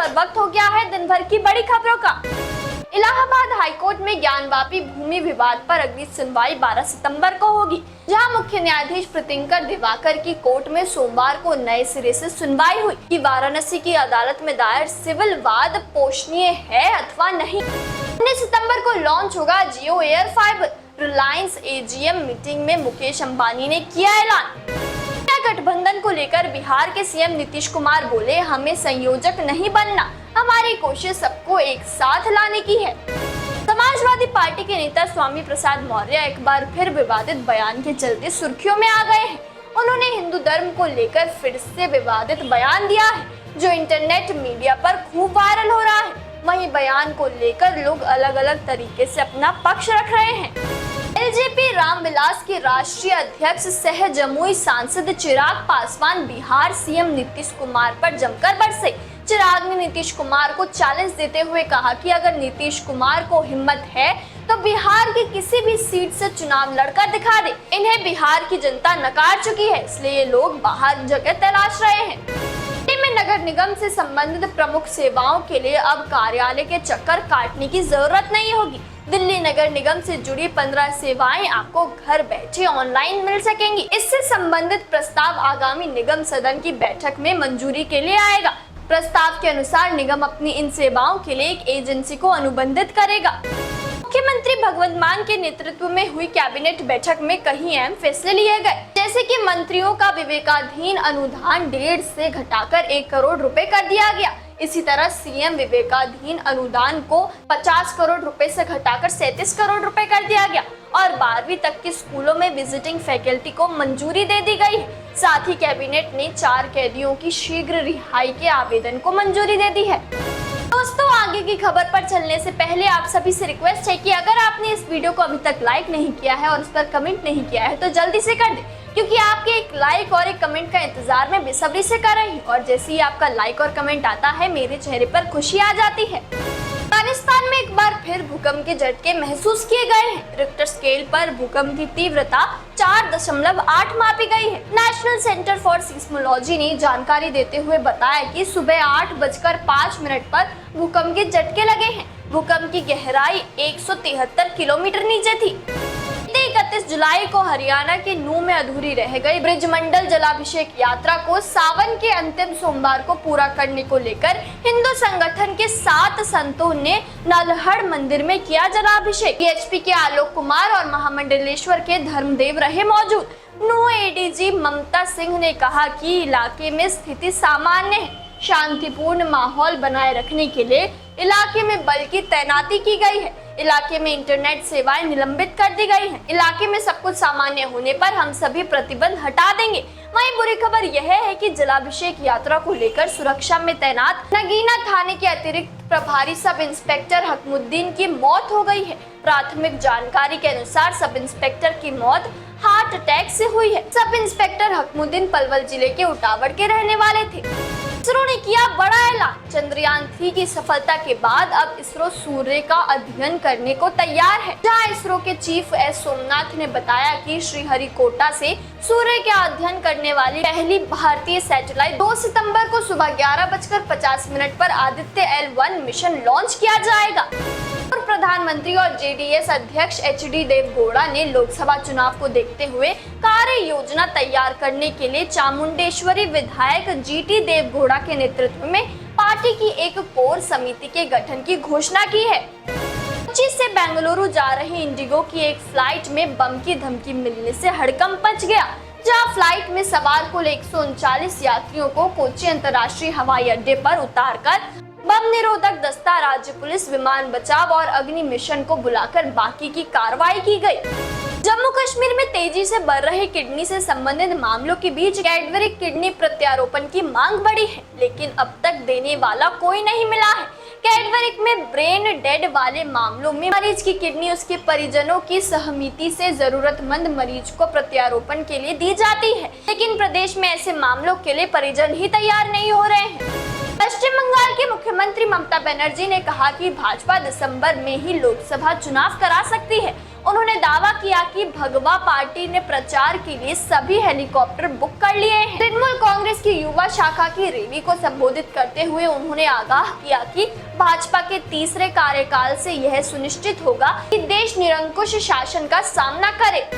और वक्त हो गया है दिन भर की बड़ी खबरों का। इलाहाबाद हाईकोर्ट में ज्ञानवापी भूमि विवाद पर अगली सुनवाई 12 सितंबर को होगी, जहां मुख्य न्यायाधीश प्रीतिंकर दिवाकर की कोर्ट में सोमवार को नए सिरे से सुनवाई हुई कि वाराणसी की अदालत में दायर सिविल वाद पोषणीय है अथवा नहीं। 19 सितंबर को लॉन्च होगा Jio air fiber. Reliance AGM meeting में मुकेश अंबानी ने किया ऐलान। गठबंधन को लेकर बिहार के सीएम नीतीश कुमार बोले, हमें संयोजक नहीं बनना, हमारी कोशिश सबको एक साथ लाने की है। समाजवादी पार्टी के नेता स्वामी प्रसाद मौर्य एक बार फिर विवादित बयान के चलते सुर्खियों में आ गए हैं। उन्होंने हिंदू धर्म को लेकर फिर से विवादित बयान दिया है, जो इंटरनेट मीडिया पर खूब वायरल हो रहा है। वहीं बयान को लेकर लोग अलग अलग तरीके से अपना पक्ष रख रहे हैं। एलजेपी रामविलास के राष्ट्रीय अध्यक्ष सह जमुई सांसद चिराग पासवान बिहार सीएम नीतीश कुमार पर जमकर बरसे। चिराग ने नीतीश कुमार को चैलेंज देते हुए कहा कि अगर नीतीश कुमार को हिम्मत है तो बिहार की किसी भी सीट से चुनाव लड़कर दिखा दे। इन्हें बिहार की जनता नकार चुकी है, इसलिए ये लोग बाहर जगह तलाश रहे हैं। दिल्ली में नगर निगम से संबंधित प्रमुख सेवाओं के लिए अब कार्यालय के चक्कर काटने की जरूरत नहीं होगी। दिल्ली नगर निगम से जुड़ी 15 सेवाएं आपको घर बैठे ऑनलाइन मिल सकेंगी। इससे संबंधित प्रस्ताव आगामी निगम सदन की बैठक में मंजूरी के लिए आएगा। प्रस्ताव के अनुसार निगम अपनी इन सेवाओं के लिए एक एजेंसी को अनुबंधित करेगा। मुख्यमंत्री भगवंत मान के नेतृत्व में हुई कैबिनेट बैठक में कई अहम फैसले लिए गए, जैसे कि मंत्रियों का विवेकाधीन अनुदान 1.5 से घटाकर 1 करोड़ रुपए कर दिया गया। इसी तरह सीएम विवेकाधीन अनुदान को 50 करोड़ रुपए से घटाकर 37 करोड़ रुपए कर दिया गया और 12वीं तक के स्कूलों में विजिटिंग फैकल्टी को मंजूरी दे दी गई है। साथ ही कैबिनेट ने 4 कैदियों की शीघ्र रिहाई के आवेदन को मंजूरी दे दी है। दोस्तों, आगे की खबर पर चलने से पहले आप सभी से रिक्वेस्ट है कि अगर आपने इस वीडियो को अभी तक लाइक नहीं किया है और उस पर कमेंट नहीं किया है तो जल्दी से कर दे, क्योंकि आपके एक लाइक और एक कमेंट का इंतजार में बेसब्री से कर रही हूँ और जैसे ही आपका लाइक और कमेंट आता है मेरे चेहरे पर खुशी आ जाती है। अफगानिस्तान में एक बार फिर भूकंप के झटके महसूस किए गए हैं। रिक्टर स्केल पर भूकंप की तीव्रता 4.8 मापी गई है। नेशनल सेंटर फॉर सिस्मोलॉजी ने जानकारी देते हुए बताया कि सुबह 8:05 पर भूकंप के झटके लगे हैं। भूकंप की गहराई 173 किलोमीटर नीचे थी। 31 जुलाई को हरियाणा के नूह में अधूरी रह गई ब्रिजमंडल जलाभिषेक यात्रा को सावन के अंतिम सोमवार को पूरा करने को लेकर हिंदू संगठन के 7 संतों ने नलहड़ मंदिर में किया जलाभिषेक। बीएचपी के आलोक कुमार और महामंडलेश्वर के धर्मदेव रहे मौजूद। नूह एडीजी ममता सिंह ने कहा कि इलाके में स्थिति सामान्य है। शांतिपूर्ण माहौल बनाए रखने के लिए इलाके में बल की तैनाती की गई है। इलाके में इंटरनेट सेवाएं निलंबित कर दी गई हैं। इलाके में सब कुछ सामान्य होने पर हम सभी प्रतिबंध हटा देंगे। वहीं बुरी खबर यह है कि जलाभिषेक यात्रा को लेकर सुरक्षा में तैनात नगीना थाने के अतिरिक्त प्रभारी सब इंस्पेक्टर हकमुद्दीन की मौत हो गई है। प्राथमिक जानकारी के अनुसार सब इंस्पेक्टर की मौत हार्ट अटैक से हुई है। सब इंस्पेक्टर हकमुद्दीन पलवल जिले के उटावड़ के रहने वाले थे। इसरो ने किया बड़ा ऐलान। चंद्रयान 3 की सफलता के बाद अब इसरो सूर्य का अध्ययन करने को तैयार है, जहां इसरो के चीफ एस सोमनाथ ने बताया कि श्रीहरिकोटा से सूर्य का अध्ययन करने वाली पहली भारतीय सैटेलाइट 2 सितंबर को सुबह 11:50 पर आदित्य L1 मिशन लॉन्च किया जाएगा। और प्रधानमंत्री और जेडीएस अध्यक्ष एचडी देवगौड़ा ने लोकसभा चुनाव को देखते हुए कार्य योजना तैयार करने के लिए चामुंडेश्वरी विधायक जीटी देवगौड़ा के नेतृत्व में पार्टी की एक कोर समिति के गठन की घोषणा की है। कोच्चि से बेंगलुरु जा रही इंडिगो की एक फ्लाइट में बम की धमकी मिलने से हड़कंप मच गया, जहां फ्लाइट में सवार कुल 139 यात्रियों को कोच्चि अंतर्राष्ट्रीय हवाई अड्डे पर उतारकर बम निरोधक दस्ता, राज्य पुलिस, विमान बचाव और अग्नि मिशन को बुलाकर बाकी की कार्रवाई की गई। जम्मू कश्मीर में तेजी से बढ़ रहे किडनी से संबंधित मामलों के बीच कैडबरी किडनी प्रत्यारोपण की मांग बढ़ी है, लेकिन अब तक देने वाला कोई नहीं मिला है। कैडबरी में ब्रेन डेड वाले मामलों में मरीज की किडनी उसके परिजनों की सहमति से जरूरतमंद मरीज को प्रत्यारोपण के लिए दी जाती है, लेकिन प्रदेश में ऐसे मामलों के लिए परिजन ही तैयार नहीं हो रहे हैं। पश्चिम बंगाल के मुख्यमंत्री ममता बनर्जी ने कहा कि भाजपा दिसंबर में ही लोकसभा चुनाव करा सकती है। उन्होंने दावा किया कि भगवा पार्टी ने प्रचार के लिए सभी हेलीकॉप्टर बुक कर लिए हैं। तृणमूल कांग्रेस की युवा शाखा की रैली को संबोधित करते हुए उन्होंने आगाह किया कि भाजपा के तीसरे कार्यकाल से यह सुनिश्चित होगा कि देश निरंकुश शासन का सामना करे।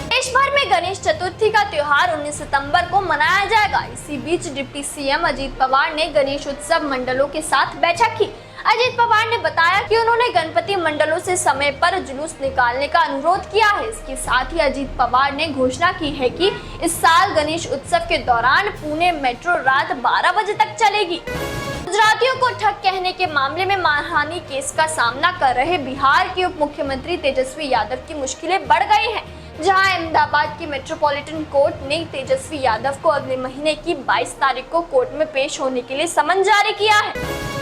देश भर में गणेश चतुर्थी का त्योहार 19 सितंबर को मनाया जाएगा। इसी बीच डिप्टी सीएम अजीत पवार ने गणेश उत्सव मंडलों के साथ बैठक की। अजीत पवार ने बताया कि उन्होंने गणपति मंडलों से समय पर जुलूस निकालने का अनुरोध किया है। इसके साथ ही अजीत पवार ने घोषणा की है कि इस साल गणेश उत्सव के दौरान पुणे मेट्रो रात 12 बजे तक चलेगी। गुजरातियों को ठग कहने के मामले में मानहानि केस का सामना कर रहे बिहार के उप मुख्यमंत्री तेजस्वी यादव की मुश्किलें बढ़ गई हैं। जहां अहमदाबाद की मेट्रोपॉलिटन कोर्ट ने तेजस्वी यादव को अगले महीने की 22 तारीख को कोर्ट में पेश होने के लिए समन जारी किया है।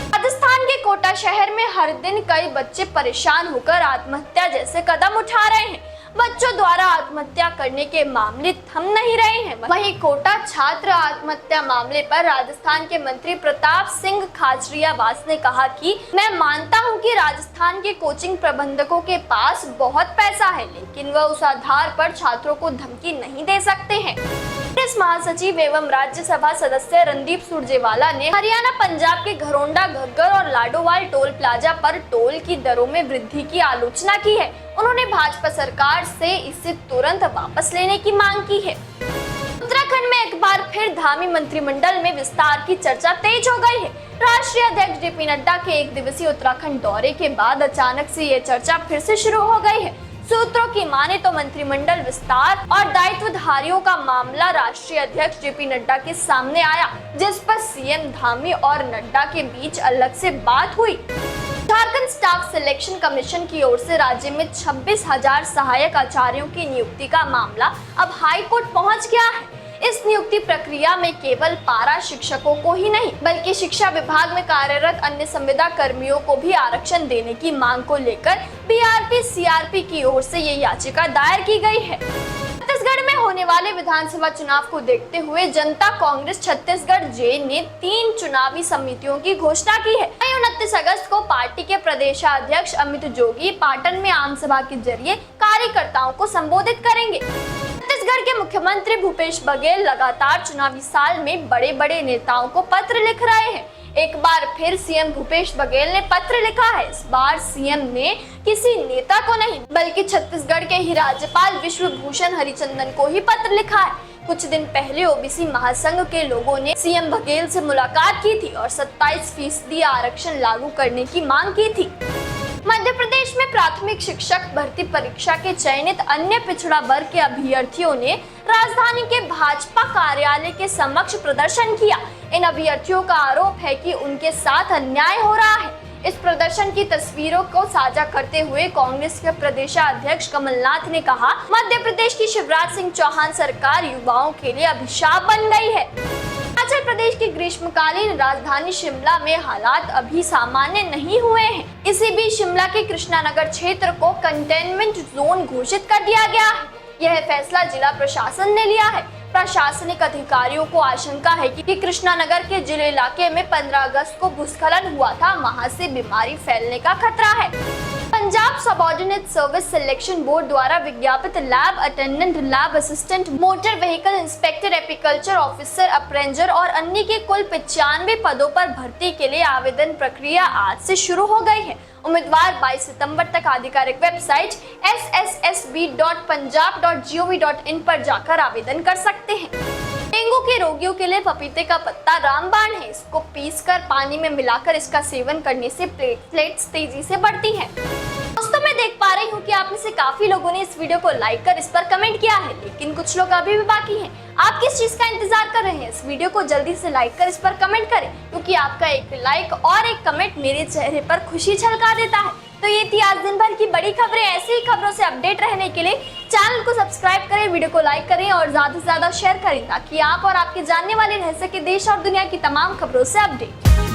राजस्थान के कोटा शहर में हर दिन कई बच्चे परेशान होकर आत्महत्या जैसे कदम उठा रहे हैं। बच्चों द्वारा आत्महत्या करने के मामले थम नहीं रहे हैं। वहीं कोटा छात्र आत्महत्या मामले पर राजस्थान के मंत्री प्रताप सिंह खाचरियावास ने कहा कि मैं मानता हूं कि राजस्थान के कोचिंग प्रबंधकों के पास बहुत पैसा है, लेकिन वह उस आधार पर छात्रों को धमकी नहीं दे सकते हैं। कांग्रेस महासचिव एवं राज्यसभा सदस्य रणदीप सुरजेवाला ने हरियाणा पंजाब के घरोंडा, घग्गर और लाडोवाल टोल प्लाजा पर टोल की दरों में वृद्धि की आलोचना की है। उन्होंने भाजपा सरकार से इसे तुरंत वापस लेने की मांग की है। उत्तराखंड में एक बार फिर धामी मंत्रिमंडल में विस्तार की चर्चा तेज हो गई है। राष्ट्रीय अध्यक्ष जेपी नड्डा के 1 दिवसीय उत्तराखंड दौरे के बाद अचानक से ये चर्चा फिर से शुरू हो गई है। सूत्रों की माने तो मंत्रिमंडल विस्तार और दायित्वधारियों का मामला राष्ट्रीय अध्यक्ष जेपी नड्डा के सामने आया, जिस पर सीएम धामी और नड्डा के बीच अलग से बात हुई। झारखंड स्टाफ सिलेक्शन कमीशन की ओर से राज्य में 26,000 सहायक आचार्यों की नियुक्ति का मामला अब हाई कोर्ट पहुंच गया है। इस नियुक्ति प्रक्रिया में केवल पारा शिक्षकों को ही नहीं, बल्कि शिक्षा विभाग में कार्यरत अन्य संविदा कर्मियों को भी आरक्षण देने की मांग को लेकर बीआरपी सीआरपी की ओर से ये याचिका दायर की गई है। छत्तीसगढ़ में होने वाले विधानसभा चुनाव को देखते हुए जनता कांग्रेस छत्तीसगढ़ जे ने 3 चुनावी समितियों की घोषणा की है। 29 अगस्त को पार्टी के प्रदेशाध्यक्ष अमित जोगी पाटन में आम सभा के जरिए कार्यकर्ताओं को संबोधित करेंगे। छत्तीसगढ़ के मुख्यमंत्री भूपेश बघेल लगातार चुनावी साल में बड़े बड़े नेताओं को पत्र लिख रहे हैं। एक बार फिर सीएम भूपेश बघेल ने पत्र लिखा है। इस बार सीएम ने किसी नेता को नहीं, बल्कि छत्तीसगढ़ के ही राज्यपाल विश्वभूषण हरिचंदन को ही पत्र लिखा है। कुछ दिन पहले ओबीसी महासंघ के लोगों ने सीएम बघेल से मुलाकात की थी और 27% आरक्षण लागू करने की मांग की थी। मध्य प्रदेश में प्राथमिक शिक्षक भर्ती परीक्षा के चयनित अन्य पिछड़ा वर्ग के अभ्यर्थियों ने राजधानी के भाजपा कार्यालय के समक्ष प्रदर्शन किया। इन अभ्यर्थियों का आरोप है कि उनके साथ अन्याय हो रहा है। इस प्रदर्शन की तस्वीरों को साझा करते हुए कांग्रेस के प्रदेशाध्यक्ष कमलनाथ ने कहा, मध्य प्रदेश की शिवराज सिंह चौहान सरकार युवाओं के लिए अभिशाप बन गई है। हिमाचल प्रदेश की ग्रीष्मकालीन राजधानी शिमला में हालात अभी सामान्य नहीं हुए हैं। इसी बीच शिमला के कृष्णानगर क्षेत्र को कंटेनमेंट जोन घोषित कर दिया गया है। यह फैसला जिला प्रशासन ने लिया है। प्रशासनिक अधिकारियों को आशंका है कि कृष्णानगर के जिले इलाके में 15 अगस्त को भूस्खलन हुआ था, वहां से बीमारी फैलने का खतरा है। Punjab subordinate service selection board द्वारा विज्ञापित lab attendant, lab assistant, motor vehicle inspector, apiculture officer, अप्रेंजर और अन्य के कुल 95 पदों पर भर्ती के लिए आवेदन प्रक्रिया आज से शुरू हो गई है। उम्मीदवार 22 सितंबर तक आधिकारिक वेबसाइट sssb.punjab.gov.in पर जाकर आवेदन कर सकते हैं। डेंगू के रोगियों के लिए पपीते का पत्ता रामबाण है। इसको पीसकर पानी में मिलाकर इसका सेवन करने से प्लेटलेट्स तेजी से बढ़ती हैं। दोस्तों, मैं देख पा रही हूँ कि आप में से काफी लोगों ने इस वीडियो को लाइक कर इस पर कमेंट किया है, लेकिन कुछ लोग अभी भी बाकी हैं। आप किस चीज का इंतजार कर रहे हैं? इस वीडियो को जल्दी से लाइक कर इस पर कमेंट करें, क्योंकि आपका एक लाइक और एक कमेंट मेरे चेहरे पर खुशी झलका देता है। तो ये थी आज दिन भर की बड़ी खबरें। ऐसी ही खबरों से अपडेट रहने के लिए चैनल को सब्सक्राइब करें, वीडियो को लाइक करें और ज्यादा से ज्यादा शेयर करें, ताकि आप और आपके जानने वाले रह सके देश और दुनिया की तमाम खबरों से अपडेट।